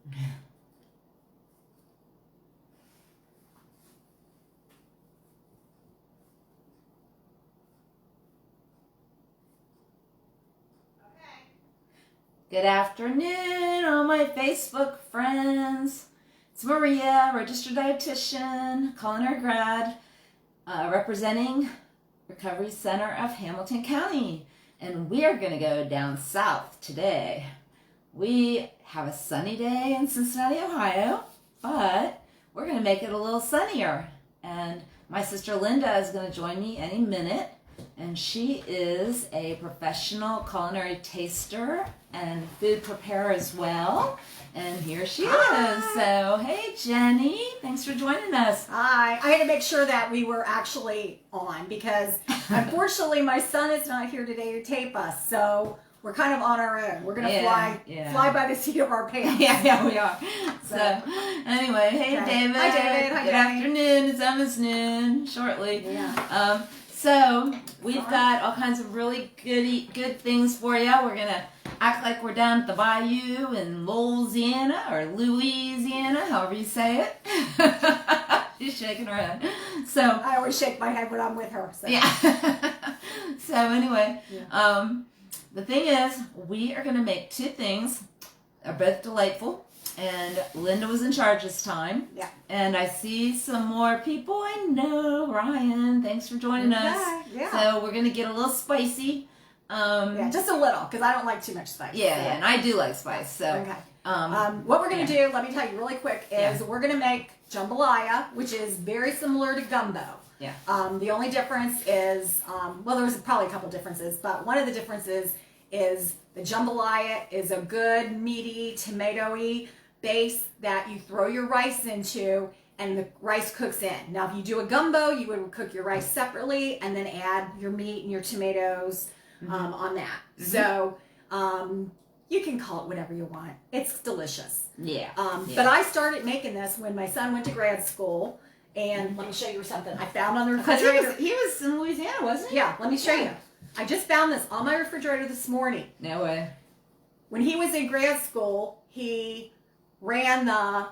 Good afternoon, all my Facebook friends. It's Maria, registered dietitian, culinary grad, representing Recovery Center of Hamilton County. And we are going to go down south today. We have a sunny day in Cincinnati, Ohio, but we're going to make it a little sunnier. And my sister Linda is going to join me any minute. And she is a professional culinary taster and food preparer as well. And here she is. So, hey, Jenny, thanks for joining us. Hi. I had to make sure that we were actually on because unfortunately my son is not here today to tape us. So we're kind of on our own. We're going to fly by the seat of our pants. Yeah, we are. So anyway, hey, okay. David. Hi, David. Hi, Good afternoon. It's almost noon shortly. Yeah. So we've got all kinds of really good things for you. We're going to act like we're down at the Bayou in Louisiana or Louisiana, however you say it. She's shaking her head. So I always shake my head when I'm with her. So. Yeah. So anyway, the thing is, we are going to make two things. They're both delightful. And Linda was in charge this time. Yeah. And I see some more people I know. Ryan, thanks for joining us. Yeah. So we're going to get a little spicy. Yeah, just a little, because I don't like too much spice. Yeah, and I do like spice. So okay. What we're going to do, let me tell you really quick, is we're going to make jambalaya, which is very similar to gumbo. Yeah. The only difference is, well, there's probably a couple differences, but one of the differences is the jambalaya is a good, meaty, tomatoey base that you throw your rice into and the rice cooks in. Now, if you do a gumbo, you would cook your rice separately and then add your meat and your tomatoes on that. Mm-hmm. So you can call it whatever you want. It's delicious. Yeah. But I started making this when my son went to grad school. And let me show you something I found on the refrigerator. He was in Louisiana, wasn't he? Yeah, let me show you. I just found this on my refrigerator this morning. No way. When he was in grad school, he ran the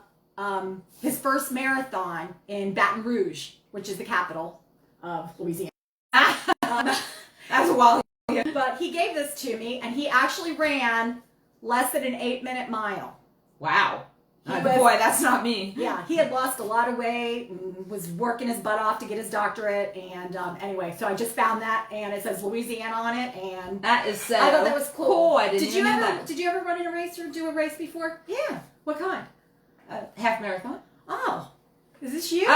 his first marathon in Baton Rouge, which is the capital of Louisiana. That's a while. But he gave this to me, and he actually ran less than an 8-minute mile. Wow. Boy, that's not me. Yeah, he had lost a lot of weight and was working his butt off to get his doctorate. And anyway, so I just found that, and it says Louisiana on it. And that is so I thought that was cool. I didn't know that. Did you ever run in a race or do a race before? Yeah. What kind? Half marathon. Oh, is this you? Yeah.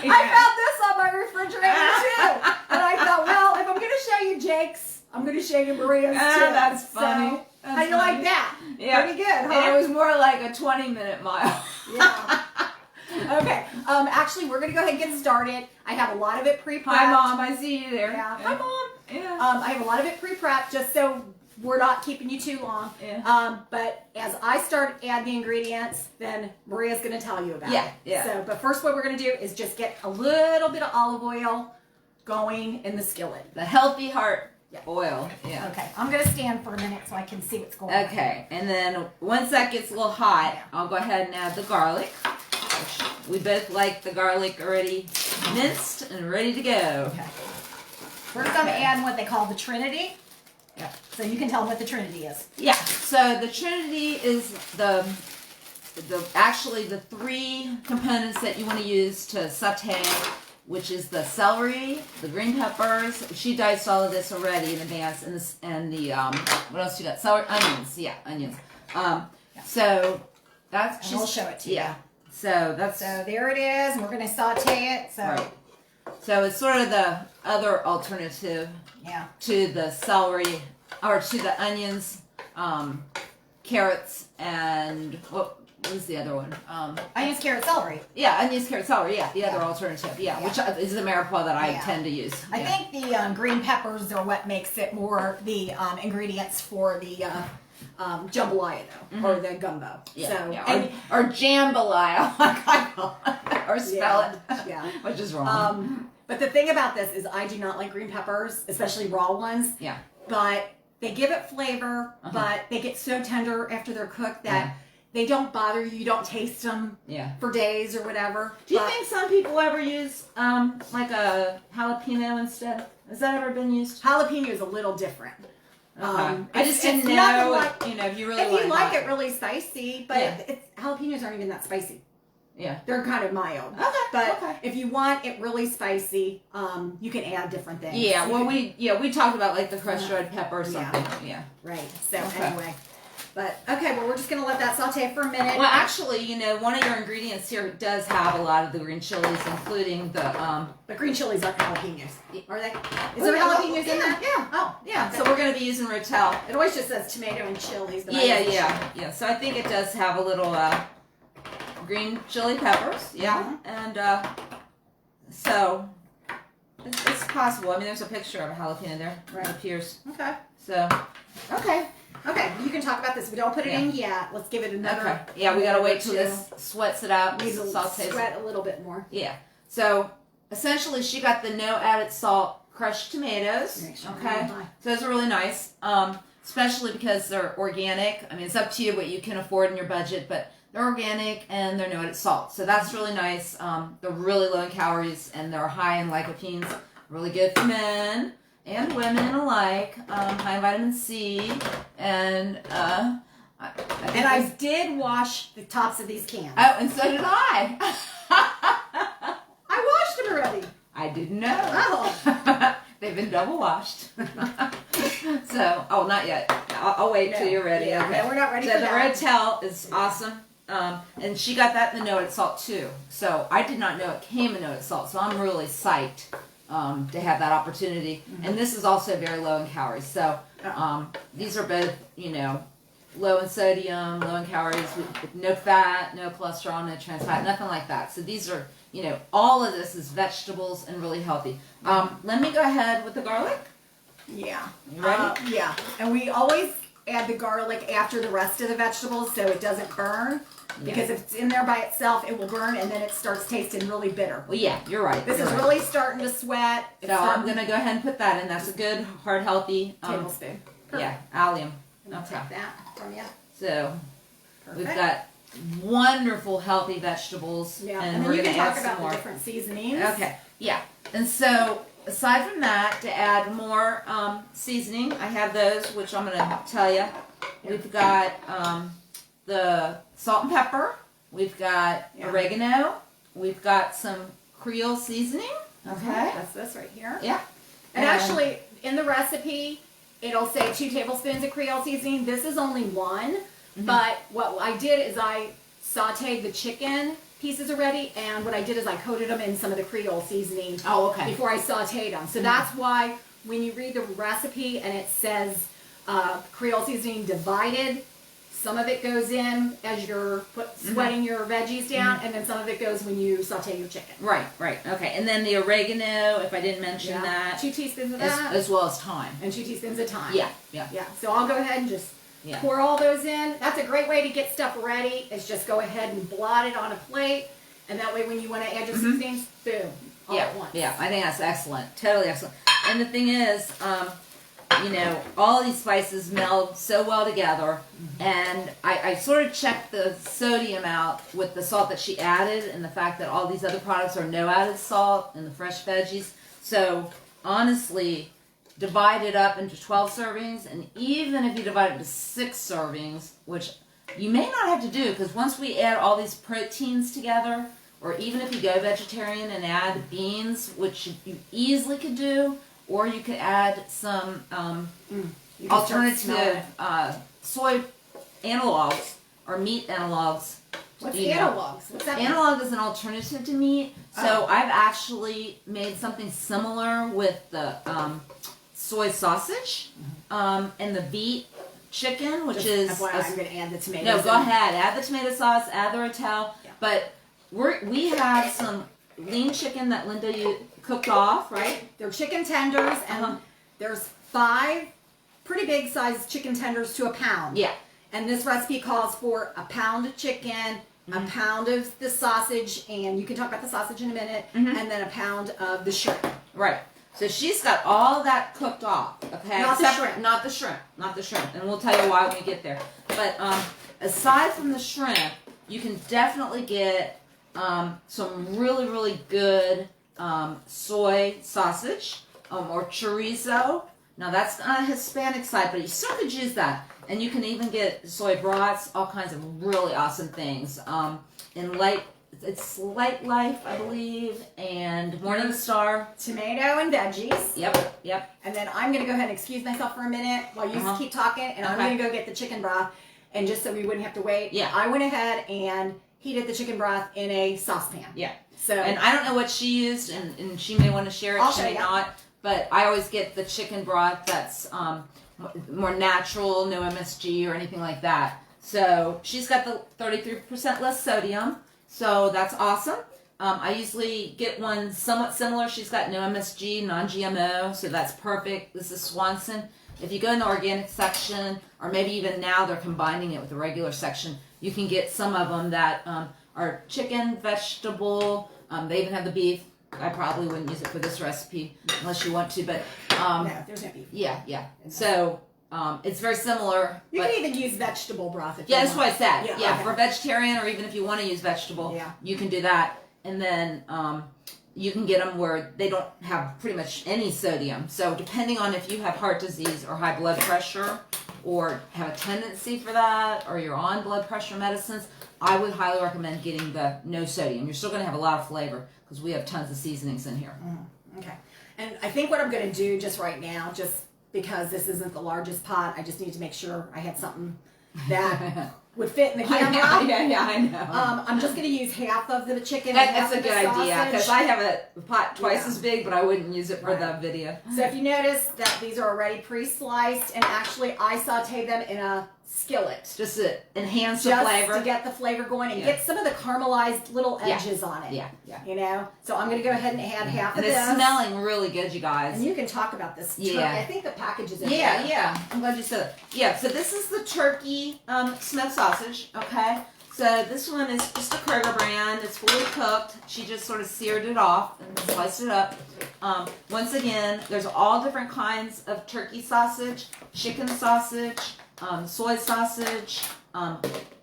I found this on my refrigerator too, and I thought, well, if I'm going to show you Jake's, I'm going to show you Maria's too. That's funny. So, how do you like that? Yeah. Pretty good, huh? And it was more like a 20-minute mile. Yeah. Okay. Actually, we're going to go ahead and get started. I have a lot of it pre-prepped. Hi, Mom. I see you there. Yeah. Hi, Mom. Yeah. I have a lot of it pre-prepped just so we're not keeping you too long. Yeah. But as I start adding the ingredients, then Maria's going to tell you about it. Yeah. So, but first what we're going to do is just get a little bit of olive oil going in the skillet. The healthy heart oil. Yeah. Okay. I'm going to stand for a minute so I can see what's going on. Okay. And then once that gets a little hot, I'll go ahead and add the garlic. We both like the garlic already minced and ready to go. Okay. First I'm adding what they call the Trinity. Yeah. So you can tell them what the Trinity is. Yeah. So the Trinity is actually the three components that you want to use to saute, which is the celery, the green peppers. She diced all of this already in advance, and the what else you got? Celery, onions. Yeah, onions. So that's. And we'll show it to you. Yeah. So there it is, and we're going to saute it. So. Right. So it's sort of the other alternative to the celery, or to the onions, carrots, and what was the other one? Onions, carrot, celery. Yeah, onions, carrot, celery. Yeah, the other alternative. Yeah, which is the mirepoix that I tend to use. I think the green peppers are what makes it more the ingredients for the jambalaya, though, or the gumbo. Yeah, so, or jambalaya, like I call it, or spell it. Yeah, which is wrong. But the thing about this is I do not like green peppers, especially raw ones. Yeah. But They give it flavor, but they get so tender after they're cooked that they don't bother you. You don't taste them for days or whatever. Do you think some people ever use like a jalapeno instead? Has that ever been used? Jalapeno is a little different. I just didn't know, like, if you really if you like it. it really spicy, but jalapenos aren't even that spicy. Yeah, they're kind of mild. Okay, but if you want it really spicy, you can add different things. Yeah, well, we talked about like the crushed red pepper or something. Yeah, right. So anyway, but well, we're just gonna let that saute for a minute. Well, actually, one of your ingredients here does have a lot of the green chilies, including the green chilies aren't jalapenos, are they? Is there jalapenos in that? Yeah. Oh, yeah. Okay. So we're gonna be using Rotel. It always just says tomato and chilies. But Yeah. So I think it does have a little green chili peppers. Yeah, and so it's possible. I mean, there's a picture of a jalapeno there. Right. It appears. Okay. So. Okay. You can talk about this. We don't put it in yet. Let's give it another. Okay. Yeah, we gotta wait till this sweats it out. Needs to sweat a little bit more. Yeah. So essentially, she got the no added salt crushed tomatoes. Okay. So those are really nice, especially because they're organic. I mean, it's up to you what you can afford in your budget, but they're organic and they're no added salt. So that's really nice. They're really low in calories and they're high in lycopenes. Really good for men and women alike. High in vitamin C and I did wash the tops of these cans. Oh, and so did I. I washed them already. I didn't know. Oh. They've been double washed. So, not yet. I'll wait till you're ready. Yeah, okay. No, we're not ready so for the that. Rotel is awesome. And she got that in the no-added salt too. So I did not know it came in no-added salt. So I'm really psyched to have that opportunity. And this is also very low in calories. So these are both, low in sodium, low in calories, with no fat, no cholesterol, no trans fat, nothing like that. So these are, all of this is vegetables and really healthy. Let me go ahead with the garlic. Yeah. You ready? Yeah. And we always add the garlic after the rest of the vegetables so it doesn't burn. Because if it's in there by itself, it will burn and then it starts tasting really bitter. Well, yeah, you're right. This is really starting to sweat. So I'm going to go ahead and put that in. That's a good, heart healthy tablespoon. Yeah, allium. I'll take that from you. So we've got wonderful, healthy vegetables. Yeah, and then we're you going can to talk add some about more. the different seasonings. Okay, yeah. And so aside from that, to add more seasoning, I have those, which I'm going to tell you. We've got the salt and pepper. We've got oregano. We've got some Creole seasoning. Okay. That's this right here. Yeah. And actually, in the recipe, it'll say 2 tablespoons of Creole seasoning. This is only 1. But what I did is I sauteed the chicken pieces already, and what I did is I coated them in some of the Creole seasoning before I sauteed them. So that's why when you read the recipe and it says Creole seasoning divided, some of it goes in as you're sweating your veggies down, and then some of it goes when you saute your chicken. Right. Okay. And then the oregano, if I didn't mention that. 2 teaspoons of that. As well as thyme. And 2 teaspoons of thyme. Yeah. So I'll go ahead and just pour all those in. That's a great way to get stuff ready, is just go ahead and blot it on a plate. And that way when you want to add your seasonings, boom, all at once. Yeah, I think that's excellent. Totally excellent. And the thing is, all these spices meld so well together, and I sort of checked the sodium out with the salt that she added and the fact that all these other products are no added salt in the fresh veggies. So honestly, divide it up into 12 servings, and even if you divide it into 6 servings, which you may not have to do, because once we add all these proteins together, or even if you go vegetarian and add beans, which you easily could do, or you could add some alternative soy analogs or meat analogs. What's analogs? What's that? Analog is an alternative to meat. So I've actually made something similar with the soy sausage and the beet chicken, which is... FYI, I'm going to add the tomatoes. No, go ahead. Add the tomato sauce, add the Rotel. Yeah. But we have some lean chicken that Linda, you cooked off, right? They're chicken tenders, and there's 5 pretty big sized chicken tenders to a pound. Yeah. And this recipe calls for a pound of chicken, a pound of the sausage, and you can talk about the sausage in a minute, and then a pound of the shrimp. Right. So she's got all that cooked off, okay? Not the shrimp. Not the shrimp. Not the shrimp. And we'll tell you why when we get there. But aside from the shrimp, you can definitely get some really, really good soy sausage or chorizo. Now that's on a Hispanic side, but you still could use that. And you can even get soy brats, all kinds of really awesome things. It's Light Life, I believe, and Morning Star. Tomato and veggies. Yep. And then I'm going to go ahead and excuse myself for a minute while you keep talking, and I'm going to go get the chicken broth. And just so we wouldn't have to wait, I went ahead and heated the chicken broth in a saucepan. Yeah. So, and I don't know what she used, and she may want to share it, she may not. But I always get the chicken broth that's more natural, no MSG or anything like that. So she's got the 33% less sodium. So that's awesome. I usually get one somewhat similar. She's got no MSG, non-GMO, so that's perfect. This is Swanson. If you go in the organic section, or maybe even now they're combining it with the regular section, you can get some of them that are chicken, vegetable. They even have the beef. I probably wouldn't use it for this recipe unless you want to, but no, there's no beef. Yeah. So it's very similar. You can even use vegetable broth if you that's want. what I said. Yeah, for vegetarian, or even if you want to use vegetable, you can do that. And then you can get them where they don't have pretty much any sodium. So depending on if you have heart disease or high blood pressure, or have a tendency for that, or you're on blood pressure medicines, I would highly recommend getting the no sodium. You're still going to have a lot of flavor because we have tons of seasonings in here. Okay. And I think what I'm going to do just right now, just because this isn't the largest pot, I just need to make sure I had something that would fit in the camera. Yeah, I know. I'm just going to use half of the chicken. That's a good idea, because I have a pot twice as big, but I wouldn't use it for the video. So if you notice that these are already pre-sliced, and actually I sauteed them in a skillet. Just to enhance the flavor. Just to get the flavor going and get some of the caramelized little edges on it. Yeah. You know? So I'm going to go ahead and add half of this. And it's smelling really good, you guys. And you can talk about this turkey. I think the package is in there. Yeah. I'm glad you said it. Yeah, so this is the turkey smoked sausage, okay? So this one is just a Kroger brand. It's fully cooked. She just sort of seared it off and sliced it up. Once again, there's all different kinds of turkey sausage, chicken sausage, soy sausage,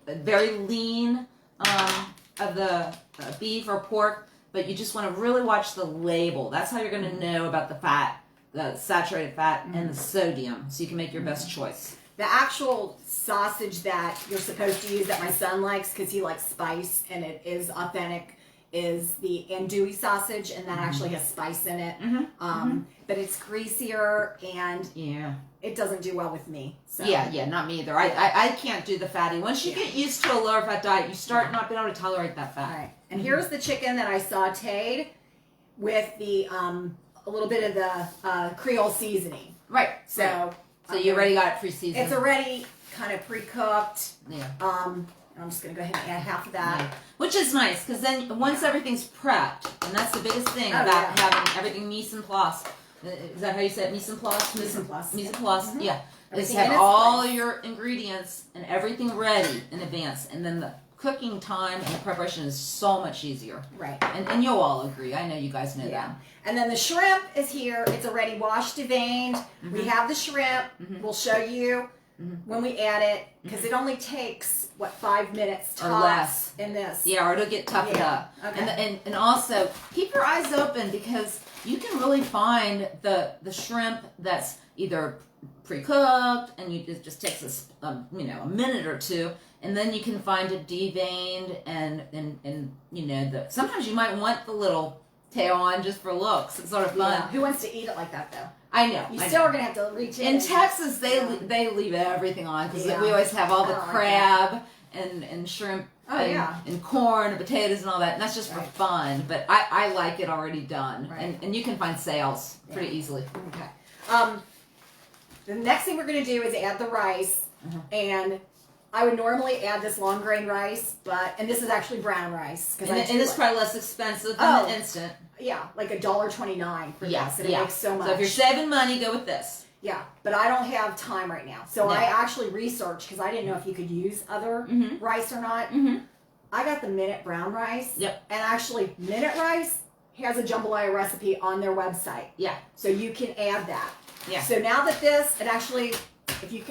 very lean of the beef or pork, but you just want to really watch the label. That's how you're going to know about the fat, the saturated fat, and the sodium, so you can make your best choice. The actual sausage that you're supposed to use that my son likes, because he likes spice and it is authentic, is the andouille sausage, and that actually has spice in it. But it's greasier and it doesn't do well with me. So. Yeah, not me either. I can't do the fatty. Once you get used to a lower fat diet, you start not being able to tolerate that fat. All right. And here's the chicken that I sauteed with the a little bit of the Creole seasoning. Right. So you already got it pre-seasoned. It's already kind of pre-cooked. Yeah. I'm just going to go ahead and add half of that. Yeah. Which is nice, because then once everything's prepped, and that's the biggest thing about having everything mise en place. Is that how you say it? Mise en place? Mise en place. Mise en place, yeah. Is Everything have in all place. your ingredients and everything ready in advance, and then the cooking time and the preparation is so much easier. Right. And you'll all agree. I know you guys know that. And then the shrimp is here. It's already washed, deveined. We have the shrimp. We'll show you when we add it, because it only takes 5 minutes tops or less in this. Yeah, or it'll get toughened up. Okay. And also keep your eyes open, because you can really find the shrimp that's either pre-cooked and it just takes a minute or two, and then you can find it deveined and sometimes you might want the little tail on just for looks. It's sort of fun. Who wants to eat it like that though? I know. You still are gonna have to reach in. In Texas, they leave everything on, because we always have all the crab and shrimp and corn and potatoes and all that, and that's just for fun. But I like it already done, and you can find sales pretty easily. Okay. The next thing we're gonna do is add the rice, and I would normally add this long grain rice, and this is actually brown rice. And it's probably less expensive than the instant. Yeah, like $1.29 for this, and it makes so much. So if you're saving money, go with this. Yeah, but I don't have time right now. So I actually researched, because I didn't know if you could use other rice or not. I got the minute brown rice. Yep. And actually, minute rice has a jambalaya recipe on their website. Yeah. So you can add that. Yeah. So now that it actually,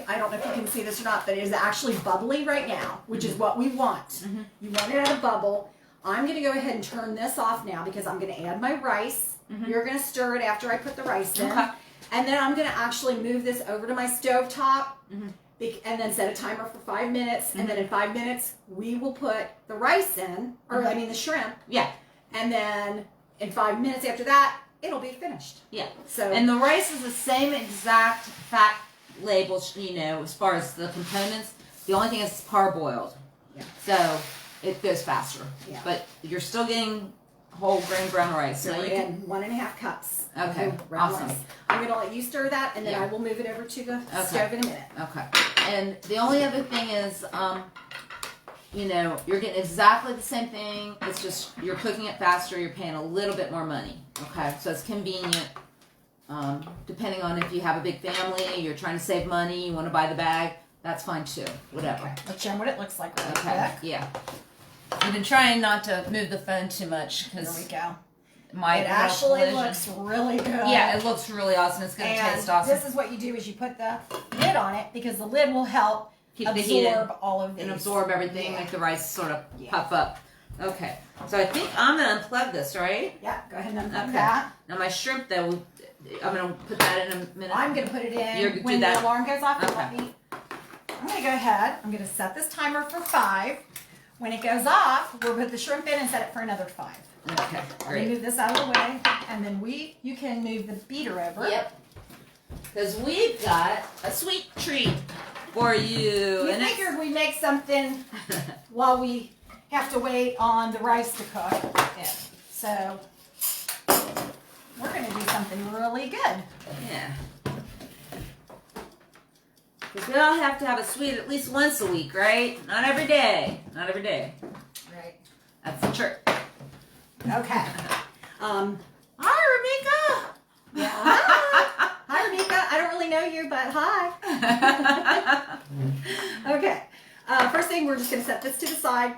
I don't know if you can see this or not, but it is actually bubbly right now, which is what we want. You want it at a bubble. I'm going to go ahead and turn this off now because I'm going to add my rice. You're going to stir it after I put the rice in. Okay. And then I'm going to actually move this over to my stovetop and then set a timer for 5 minutes. And then in 5 minutes, we will put the rice in, or I mean the shrimp. Yeah. And then in 5 minutes after that, it'll be finished. Yeah. So And the rice is the same exact fat label, you know, as far as the components. The only thing is it's parboiled. Yeah. So it goes faster. Yeah. But you're still getting whole grain brown rice. So So we're you can, in 1.5 cups. Okay, of brown awesome. rice. I'm going to let you stir that, and then Yeah. I will move it over to the stove in a minute. Okay. And the only other thing is, you know, you're getting exactly the same thing. It's just you're cooking it faster. You're paying a little bit more money. Okay. So it's convenient. Depending on if you have a big family, you're trying to save money, you want to buy the bag, that's fine too. Whatever. Okay. Let's show them what it looks like really Okay. quick. Yeah. I've been trying not to move the phone too much There we because go. my It actually collision- looks really good. Yeah, it looks really awesome. It's going to And taste awesome. this is what you do is you put the lid on it because the lid will help Keep the heat in absorb all of these. and absorb everything, Yeah. make the rice sort of Yeah. puff up. Okay. So I think I'm going to unplug this, right? Yeah, go ahead and unplug Okay. that. Now my shrimp though, I'm going to put that in a minute. I'm going to put it in You're gonna when do that? the alarm goes off. Okay. I'm going to go ahead. I'm going to set this timer for 5. When it goes off, we'll put the shrimp in and set it for another 5. Okay, Let me great. move this out of the way, and then you can move the beater over. Yep. Because we've got a sweet treat for you. We and figured we'd make something while we have to wait on the rice to cook. Yeah. So we're going to do something really good. Yeah. Because we all have to have a sweet at least once a week, right? Not every day. Not every day. Right. That's the trick. Okay. Hi, Rebecca. Yeah. Hi, Rebecca. I don't really know you, but hi. Okay. First thing, we're just going to set this to the side.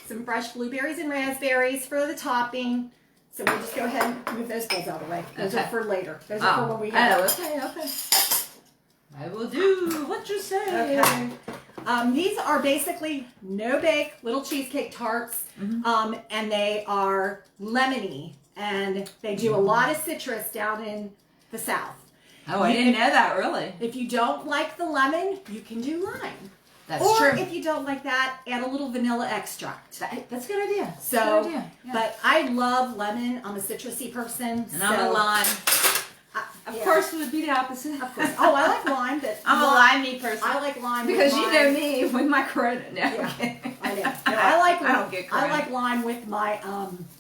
Some fresh blueberries and raspberries for the topping. So we'll just go ahead and move those bowls out of the way. Those are Okay. for later. Those are for when we I know. have. Okay. I will do what you say. Okay. These are basically no-bake little cheesecake tarts, and they are lemony, and they do a lot of citrus down in the South. Oh, I didn't know that, really. If you don't like the lemon, you can do lime. That's Or true. if you don't like that, add a little vanilla extract. That's a good idea. So, Good idea. Yeah. but I love lemon. I'm a citrusy person. And I'm a lime. Of yeah. course, it would be the opposite. Of course. Oh, I like lime, but I'm a limey person. I like lime because with you my, know me with my Corona. No, Yeah. okay. I know. No, I like. I don't get I Corona. like lime with my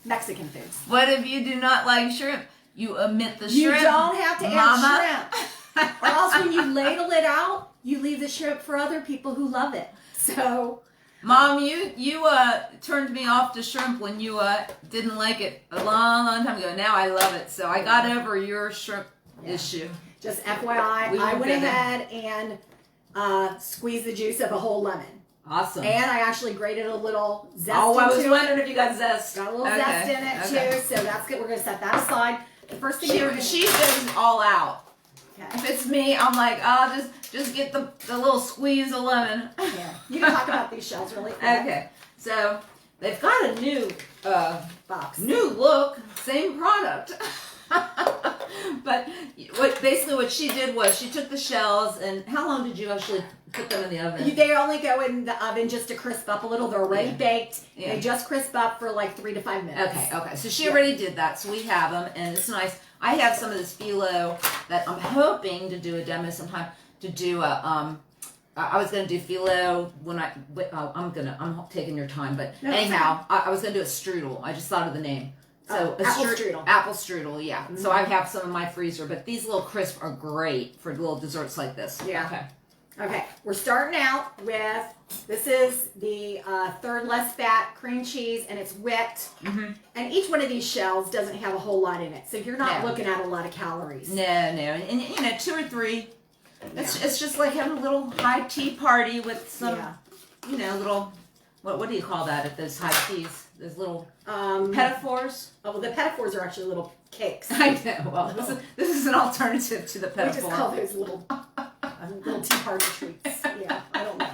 Mexican foods. What if you do not like shrimp? You omit the You shrimp. don't have to Mama. add shrimp. Or else when you ladle it out, you leave the shrimp for other people who love it. So, Mom, you turned me off to shrimp when you didn't like it a long time ago. Now I love it. So I got over your shrimp issue. just FYI, We I won't went go there. ahead and squeezed the juice of a whole lemon. Awesome. And I actually grated a little zest Oh, I was into wondering it. if you got zest. Got a little Okay, zest in it okay. too. So that's good. We're going to set that aside. The first thing you're going to She goes all out. Okay. If it's me, I'm like, oh, just get the little squeeze of lemon. Yeah. You can talk about these shells really quick. Okay, so they've got a new Box. new look, same product. But what she did was she took the shells, and how long did you actually put them in the oven? They only go in the oven just to crisp up a little. They're already Yeah. baked. Yeah. They just crisp up for like 3 to 5 minutes. Okay. So she already did that, so we have them, and it's nice. I have some of this phyllo that I'm hoping to do a demo sometime. To do a I was gonna do phyllo when I'm taking your time, but No, anyhow, I was gonna do a strudel. I just thought of the name. So a apple strudel. Apple strudel, yeah. So I have some in my freezer, but these little crisp are great for little desserts like this. Yeah. Okay. Okay, we're starting out with, this is the third less fat cream cheese, and it's whipped. Mm-hmm. And each one of these shells doesn't have a whole lot in it, so you're not No. looking at a lot of calories. No, and 2 or 3. It's just like having a little high tea party with some, Yeah. little what do you call that at those high teas? Those little Oh, pedophores? well, the pedophores are actually little cakes. I know. Well, this is an alternative to the We just call pedophore. those little tea party treats. Yeah, I don't know.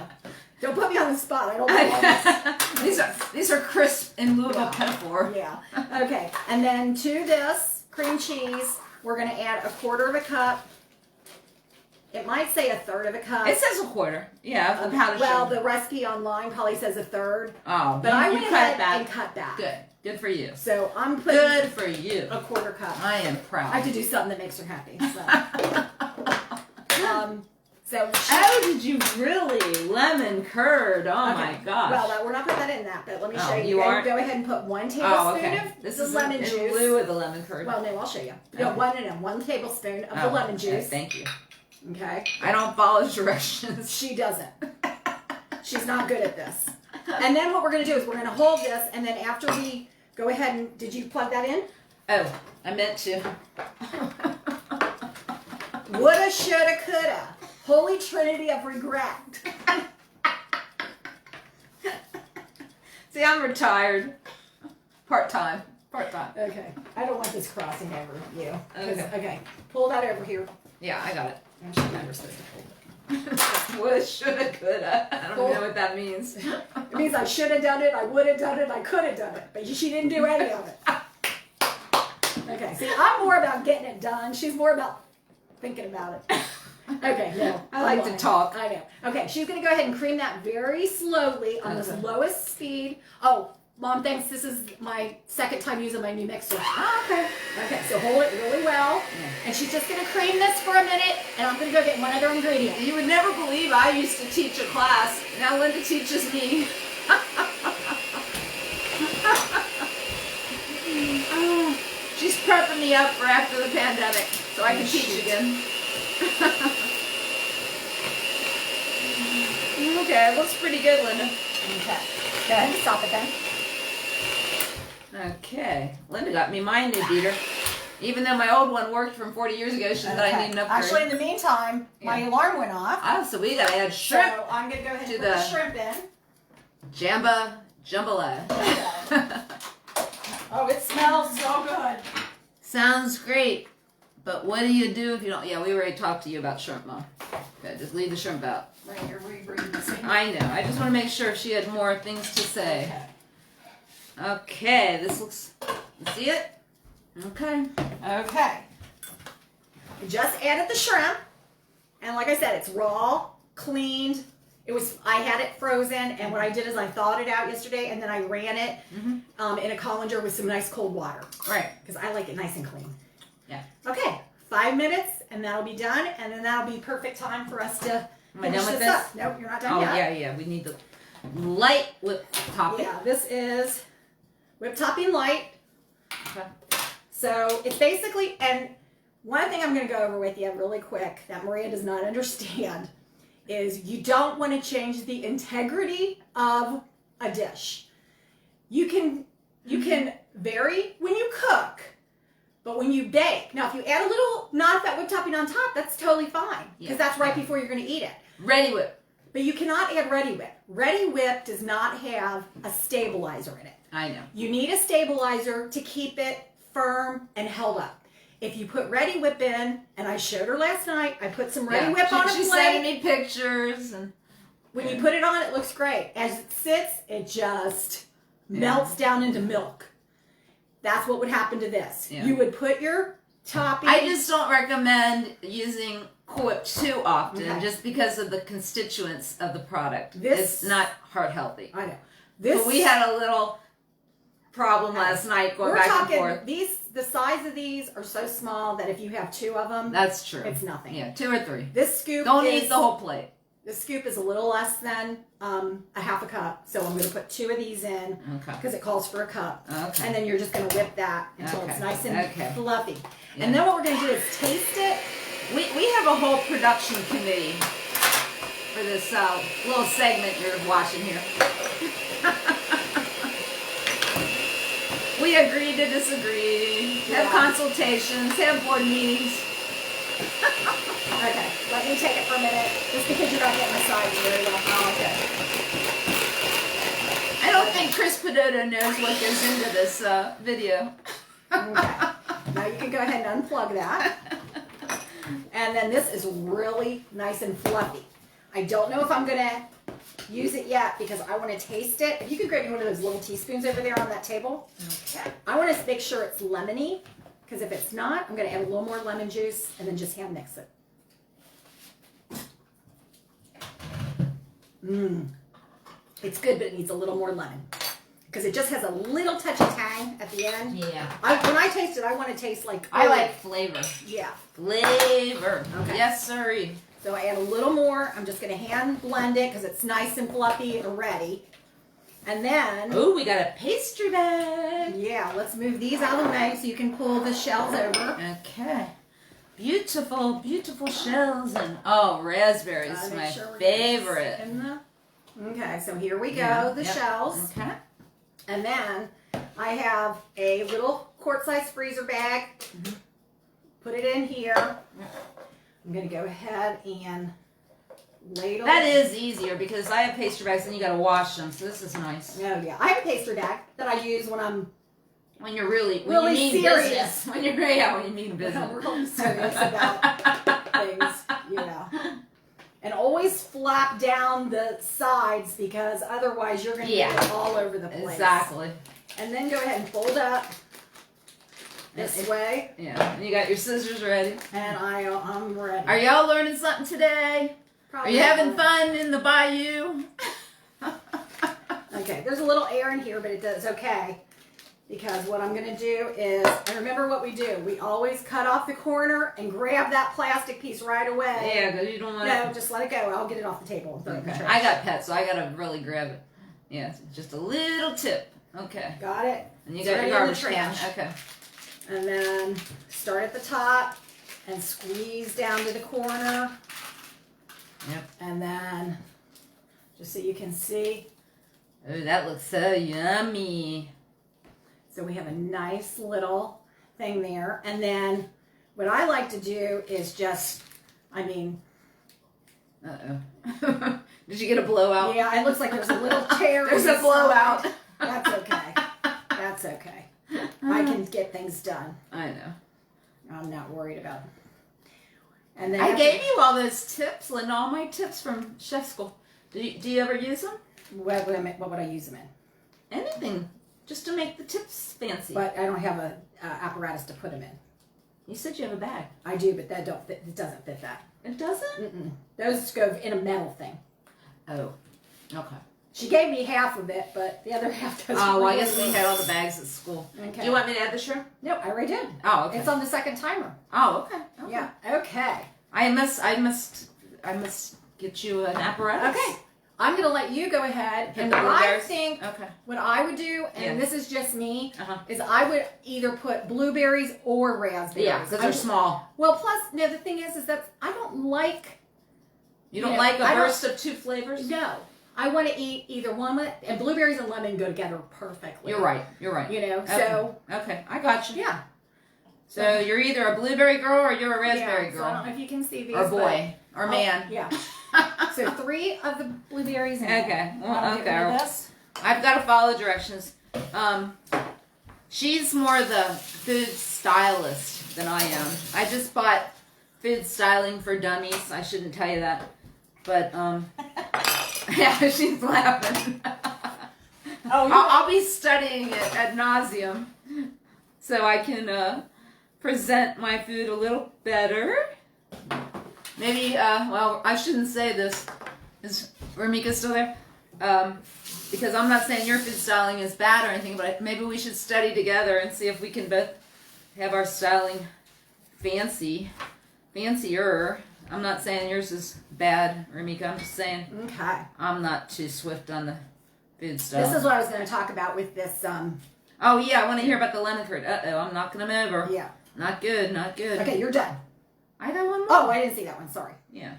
Don't put me on the spot. I don't know. These are crisp in lieu of Yeah. a pedophore. Yeah. Okay. And then to this cream cheese, we're going to add 1/4 of a cup. It might say 1/3 of a cup. It says 1/4. Yeah, of powdered Well, sugar. the recipe online probably says 1/3. Oh, But I you went cut ahead back. and cut that. Good for you. So I'm putting Good for you. 1/4 cup. I am I proud. have to do something that makes her happy. So Oh, did you really? Lemon curd. Oh my gosh. Well, we're not putting that in that, but let me Oh, show you. you aren't? Go ahead and put 1 tablespoon Oh, okay. of This the is lemon in juice. lieu of the lemon curd. Well, no, I'll show you. Okay. No, 1 tablespoon of the Oh, lemon okay, juice. thank you. Okay. I don't follow directions. She doesn't. She's not good at this. And then what we're going to do is we're going to hold this, and then after we go ahead and, did you plug that in? Oh, I meant to. Woulda, shoulda, coulda. Holy Trinity of regret. See, I'm retired. Part-time. Okay. I don't want this crossing over you. Okay. Okay. Pull that over here. Yeah, I got it. Actually, never supposed to pull it. Woulda, shoulda, coulda. I don't Cool. know what that means. It means I should have done it, I would have done it, I could have done it. But she didn't do any of it. Okay. See, I'm more about getting it done. She's more about thinking about it. Okay, no. I like to talk. I know. Okay, she's going to go ahead and cream that very slowly on the Okay. lowest speed. Oh, Mom thinks this is my second time using my new mixer. Oh, okay. Okay, so hold it really well. Yeah. And she's just going to cream this for a minute, and I'm going to go get one other ingredient. You would never believe I used to teach a class. Now Linda teaches me. Oh, she's prepping me up for after the pandemic so I can teach again. Okay, looks pretty good, Linda. Okay. Go ahead and stop it then. Okay, Linda got me my new beater. Even though my old one worked from 40 years ago, she said I need an upgrade. Actually, in the meantime, my Yeah. alarm went off. Oh, so we gotta add shrimp. So I'm going to go ahead to and put the the- shrimp in. Jumbalaya. Oh, it smells so good. Sounds great, but what do you do if you don't? Yeah, we already talked to you about shrimp, Mom. Okay, just leave the shrimp out. Right here, where you bring this in. I know. I just want to make sure if she had more things to say. Okay, this looks. You see it? Okay. Okay. I just added the shrimp, and like I said, it's raw, cleaned. I had it frozen, and what I did is I thawed it out yesterday, and then I ran it in a colander with some nice cold water. Right. Because I like it nice and clean. Yeah. Okay, 5 minutes, and that'll be done, and then that'll be perfect time for us to Am I done with this? up. Nope, you're not done Oh yet. yeah. We need the light whip topping. Yeah, this is whipped topping light. Okay. So it's basically, and one thing I'm going to go over with you really quick that Maria does not understand is you don't want to change the integrity of a dish. You can vary when you cook, but when you bake, now if you add a little non-fat whipped topping on top, that's totally fine because that's right before you're going to eat it. Ready whip. But you cannot add Ready Whip. Ready Whip does not have a stabilizer in it. I know. You need a stabilizer to keep it firm and held up. If you put Ready Whip in, and I showed her last night, I put some Ready Whip on a She plate. sent me pictures and. When you put it on, it looks great. As it sits, it just melts down into milk. That's what would happen to this. Yeah. You would put your topping. I just don't recommend using Cool Whip too often, Okay. just because of the constituents of the product. This- It's not heart healthy. I know. This. But we had a little problem last night going back and forth. The size of these are so small that if you have 2 of them, That's true. it's nothing. Yeah, 2 or 3. This scoop Don't is, eat the whole plate. The scoop is a little less than a half a cup, so I'm going to put 2 of these in Okay. because it calls for a cup. Okay. And then you're just going to whip that until Okay. it's nice and Okay. fluffy. Yeah. And then what we're going to do is taste it. We have a whole production committee for this little segment you're watching here. We agree to disagree, have consultations, have board meetings. Okay, let me take it for a minute, just because you're not getting the sides very well. Oh, okay. Chris Pedoto knows what goes into this video. Okay. Now you can go ahead and unplug that. And then this is really nice and fluffy. I don't know if I'm going to use it yet because I want to taste it. If you could grab me one of those little teaspoons over there on that table. Okay. I want to make sure it's lemony because if it's not, I'm going to add a little more lemon juice and then just hand mix it. Mmm. It's good, but it needs a little more lemon because it just has a little touch of tang at the end. Yeah. When I taste it, I want to taste like... I like flavor. Yeah. Flavor. Okay. Yes, sirree. So I add a little more. I'm just going to hand blend it because it's nice and fluffy already. And then... Oh, we got a pastry bag. Yeah, let's move these out of the way so you can pull the shells over. Okay. Beautiful, beautiful shells and raspberries, Make my sure we're favorite. in the- Okay, so here we go, Yeah, the yep. shells. Okay. And then I have a little quart-size freezer bag. Put it in here. I'm going to go ahead and ladle. That is easier because I have pastry bags and you got to wash them, so this is nice. Oh, yeah. I have a pastry bag that I use when I'm When you're really Really you mean serious. business. When you mean when I'm business. really serious about things. Yeah. And always flap down the sides because otherwise you're going to get it all over the place. Exactly. And then go ahead and fold up this way. Yeah. And you got your scissors ready. And I'm ready. Are y'all learning something today? Are you having fun in the bayou? Okay, there's a little air in here, but it's okay. Because what I'm going to do is, and remember what we do. We always cut off the corner and grab that plastic piece right away. Yeah, because you don't want No, just let it go. I'll get it off the table. And throw it in the Okay. trash. I got pets, so I got to really grab it. Yeah, just a little tip. Okay. Got it? And you It's got ready your in the garbage can. trash. Okay. And then start at the top and squeeze down to the corner. Yep. And then, just so you can see. Oh, that looks so yummy. So we have a nice little thing there. And then what I like to do is just, Uh-oh. Did you get a blowout? yeah, it looks like there's a little tear. There's a inside. blowout. That's okay. That's okay. I can get things done. I know. I'm not worried about it. And then I gave you all those tips, Linda, all my tips from chef school. Do you ever use them? what would I use them in? Anything. Just to make the tips fancy. But I don't have a apparatus to put them in. You said you have a bag. I do, but that don't fit. It doesn't fit that. It doesn't? Mm-mm. Those go in a metal thing. Oh. Okay. She gave me half of it, but the other half doesn't. Oh, well, I really guess we work. had all the bags at school. Okay. Do you want me to add the shrimp? No, I already did. Oh, okay. It's on the second timer. Oh, okay. Yeah. Okay. I must get you an apparatus. Okay. I'm going to let you go ahead. Put And the what I blueberries? think, Okay. what I would do, and Yeah. this is just me, Uh-huh. is I would either put blueberries or raspberries. Yeah, because they're small. Well, plus, no, the thing is that I don't like. You don't Yeah, like a I don't- burst of two flavors? No, I want to eat either one with, and blueberries and lemon go together perfectly. You're right. You're right. You know, Okay. so Okay, I got you. yeah. So you're either a blueberry girl or you're a raspberry Yeah, so I girl. don't know if you can see these. Or boy. Or but- man. Yeah. So 3 of the blueberries. And Okay. Well, I'll get rid of okay. this. I've got to follow directions. She's more the food stylist than I am. I just bought Food Styling for Dummies. I shouldn't tell you that. But, yeah, she's laughing. Oh, I'll be studying it ad nauseum so I can present my food a little better. Maybe, well, I shouldn't say this. Is Ramika still there? Because I'm not saying your food styling is bad or anything, but maybe we should study together and see if we can both have our styling fancier. I'm not saying yours is bad, Ramika. I'm just saying Okay. I'm not too swift on the food styling. This is what I was going to talk about with this. Oh, yeah, I want to hear about the lemon curd. Uh-oh, I'm knocking them over. Yeah. Not good, not good. Okay, you're done. I got one more. Oh, I didn't see that one. Sorry. Yeah.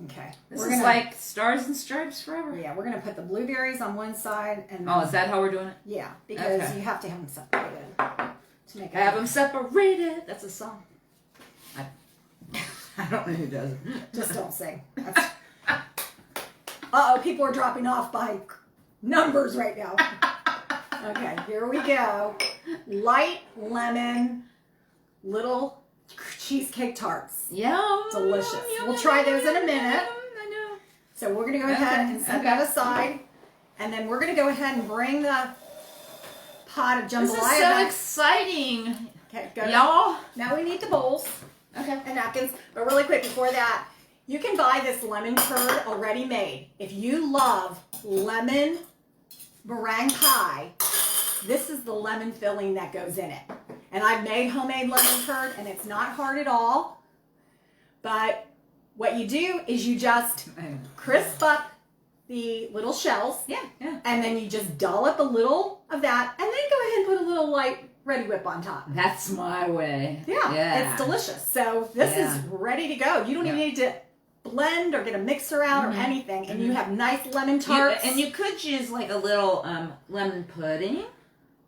Okay. This We're is gonna, like Stars and Stripes forever. Yeah, we're going to put the blueberries on one side. And Oh, is that how we're doing it? Yeah, because Okay. you have to have them separated to make it. Have them separated. That's a song. I don't know who does it. Just don't sing. Uh-oh, people are dropping off by numbers right now. Okay, here we go. Light lemon, little cheesecake tarts. Yum. Delicious. Yum, We'll try those in a minute. I know. So we're going to go ahead and set that aside. And then we're going to go ahead and bring the pot of jambalaya This is so back. exciting. Okay, go. Y'all. Now we need the bowls Okay. and napkins. But really quick before that, you can buy this lemon curd already made. If you love lemon meringue pie, this is the lemon filling that goes in it. And I've made homemade lemon curd, and it's not hard at all. But what you do is you just crisp up the little shells. Yeah. And then you just dollop a little of that, and then go ahead and put a little light Ready Whip on top. That's my way. Yeah. It's delicious. So this is ready to go. You don't even need to blend or get a mixer out or anything, and you have nice lemon tarts. And you could use like a little lemon pudding.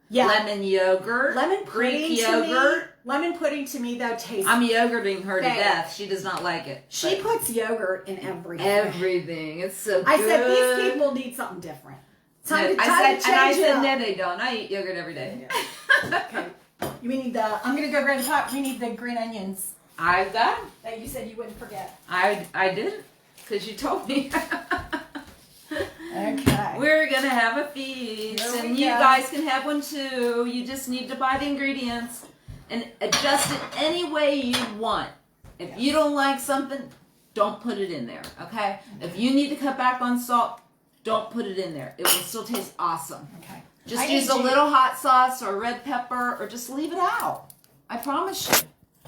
Yeah. Lemon yogurt. Lemon pudding Greek to yogurt. me. Lemon pudding to me though tastes. I'm yogurting her to Fake. death. She does not like it. She puts yogurt in everything. Everything. It's so good. I said these people need something different. Time to I change said it up. no, they don't. I eat yogurt every day. Okay. We need the. I'm gonna go grab the pot. We need the green onions I got. that you said you wouldn't forget. I didn't, because you told me. Okay. We're gonna have a feast, Here we and you go. guys can have one too. You just need to buy the ingredients and adjust it any way you want. If you don't like something, don't put it in there. Okay? If you need to cut back on salt, don't put it in there. It will still taste awesome. Okay. Just I use need a to- little hot sauce or red pepper, or just leave it out. I promise you.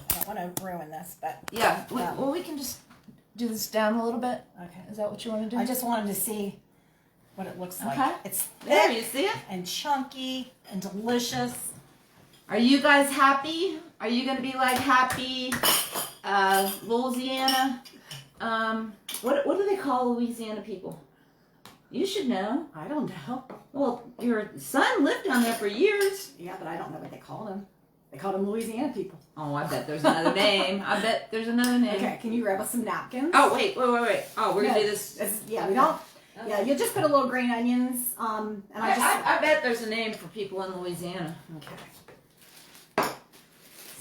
I don't want to ruin this, but Yeah. Well, we can just do this down a little bit. okay. Is that what you want to do? I just wanted to see what it looks like. Okay. It's There, thick you see it? and chunky and delicious. Are you guys happy? Are you gonna be like happy, Louisiana? What do they call Louisiana people? You should know. I don't know. Well, your son lived down there for years. Yeah, but I don't know what they called them. They called them Louisiana people. Oh, I bet there's another name. I bet there's another name. Okay, can you grab us some napkins? Oh, wait. Oh, we're gonna No, do this. Yeah, we don't. Yeah, you just put a little green onions. And I just. I bet there's a name for people in Louisiana. Okay.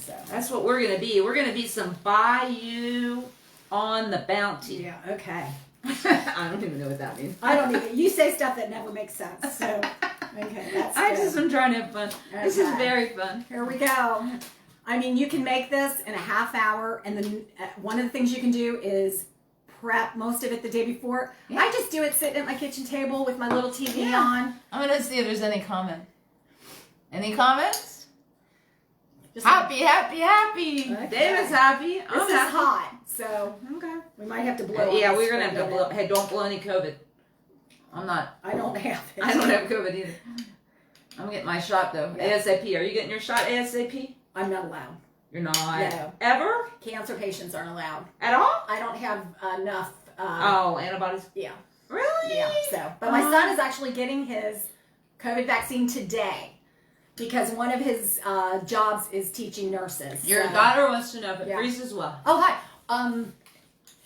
So. That's what we're gonna be. We're gonna be some Bayou on the Bounty. Yeah. Okay. I don't even know what that means. I don't either. You say stuff that never makes sense. So. Okay, that's I good. just am trying to have fun. This is Okay. very fun. Here we go. I mean, you can make this in a half hour, and then one of the things you can do is prep most of it the day before. Yeah. I just do it sitting at my kitchen table with my little TV Yeah. on. I'm gonna see if there's any comment. Any comments? Just Happy. Okay. David's happy. This I'm is happy. hot, so Okay. we might have to blow. Yeah, on we're this gonna have for a to minute. blow. Hey, don't blow any COVID. I'm not. I don't have it. I don't have COVID either. I'm getting my shot though. Yeah. ASAP. Are you getting your shot ASAP? I'm not allowed. You're not. No. Ever? Cancer patients aren't allowed. At all? I don't have enough. Oh, antibodies. Yeah. Really? Yeah. So, but my son is actually getting his COVID vaccine today because one of his jobs is teaching nurses. Your so. daughter wants to know if it Yeah. freezes well. Oh hi.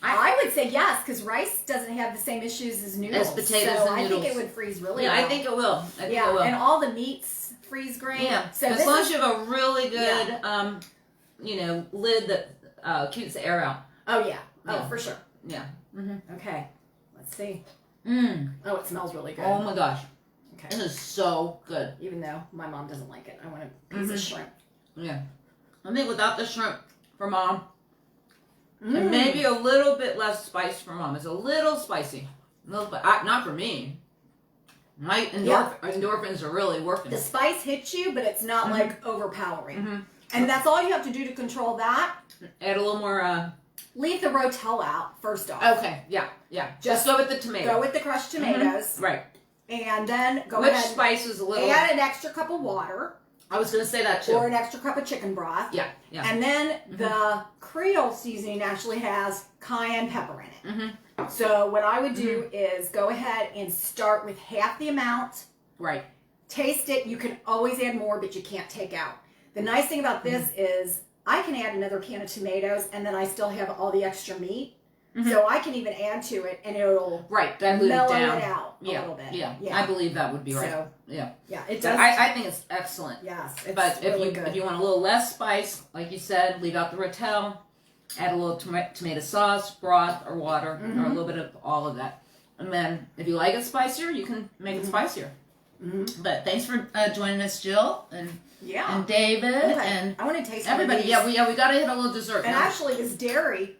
I would say yes because rice doesn't have the same issues as noodles. As potatoes so and I noodles. think it would freeze really Yeah, well. I think it will. I think yeah, it will. and all the meats freeze great. Yeah. So as this long is, as you have a really good, lid that keeps the air out. oh yeah. Oh Yeah. for sure. Yeah. Mm-hmm. Okay. Let's see. Mm. Oh, it smells really good. Oh my gosh. Okay. This is so good. Even though my mom doesn't like it, I want a piece of shrimp. Yeah. I think without the shrimp for mom, Mm. and maybe a little bit less spice for mom. It's a little spicy. A little bit. Not for me. My endorphins are really working. The spice hits you, but it's not like overpowering. Mm-hmm. And that's all you have to do to control that. Add a little more. Leave the rotel out first off. Okay. Yeah. Just Just go with the tomato. Go with the crushed tomatoes, Right. and then go Which ahead. spice is a little? Add an extra cup of water I was gonna say that too. or an extra cup of chicken broth. Yeah. And then the Creole seasoning actually has cayenne pepper in it. Mm-hmm. So what I would do is go ahead and start with half the amount. Right. Taste it. You can always add more, but you can't take out. The nice thing about this is I can add another can of tomatoes, and then I still have all the extra meat. So I can even add to it, and it'll dilute it mellow down. it out a little bit. Yeah, I believe that would be right. So, yeah, it does. I think it's excellent. Yes, it's But really if good. you want a little less spice, like you said, leave out the rotel, add a little tomato sauce, broth, or water, or a little bit of all of that. And then if you like it spicier, you can make it spicier. But thanks for joining us, Jill and David and I want to taste everybody. We got to hit a little dessert. And now. actually, this dairy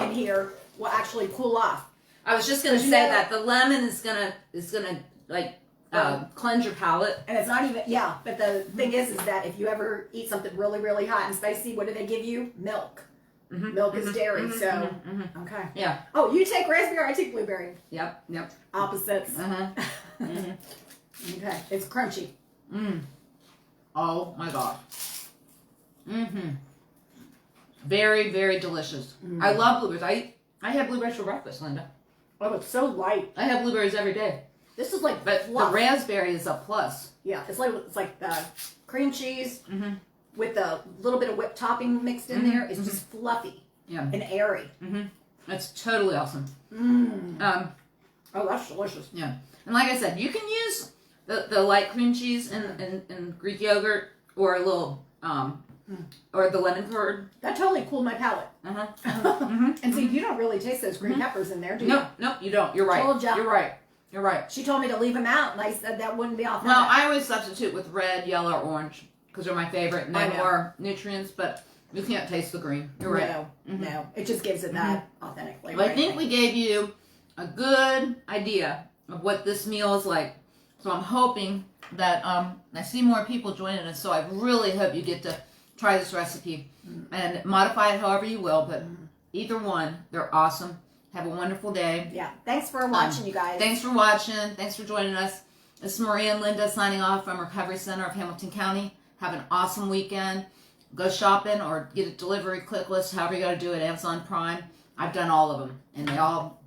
in here will actually cool off. I was just gonna say that the lemon is gonna like cleanse your palate. And it's not even but the thing is that if you ever eat something really, really hot and spicy, what do they give you? Milk. Milk is dairy, so okay. Yeah. Oh, you take raspberry, I take blueberry. Yep. Opposites. Okay, it's crunchy. Oh my god. Very, very delicious. I love blueberries. I have blueberries for breakfast, Linda. Oh, it's so light. I have blueberries every day. This is like But fluff. the raspberry is a plus. Yeah, it's like the cream cheese with a little bit of whipped topping mixed in there. It's just fluffy and airy. That's totally awesome. Oh, that's delicious. Yeah. And like I said, you can use the light cream cheese and Greek yogurt or a little or the lemon curd. That totally cooled my palate. And see, you don't really taste those green peppers in there, do you? No, you don't. You're right. Told ya. You're right. She told me to leave them out, and I said that wouldn't be authentic. Well, I always substitute with red, yellow, or orange because they're my favorite and they have more nutrients, but you can't taste the green. You're right. No. It just gives it that authentic flavor. But I think we gave you a good idea of what this meal is like. So I'm hoping that I see more people joining us, so I really hope you get to try this recipe and modify it however you will, but either one, they're awesome. Have a wonderful day. Yeah. Thanks for watching, you guys. Thanks for watching. Thanks for joining us. This is Maria and Linda signing off from Recovery Center of Hamilton County. Have an awesome weekend. Go shopping or get a delivery click list, however you got to do it, Amazon Prime. I've done all of them, and they all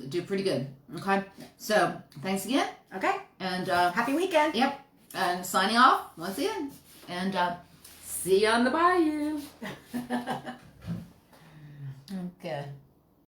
do pretty good. Okay? So, thanks again. Okay. And happy weekend. Yep. And signing off once again. And see you on the bayou.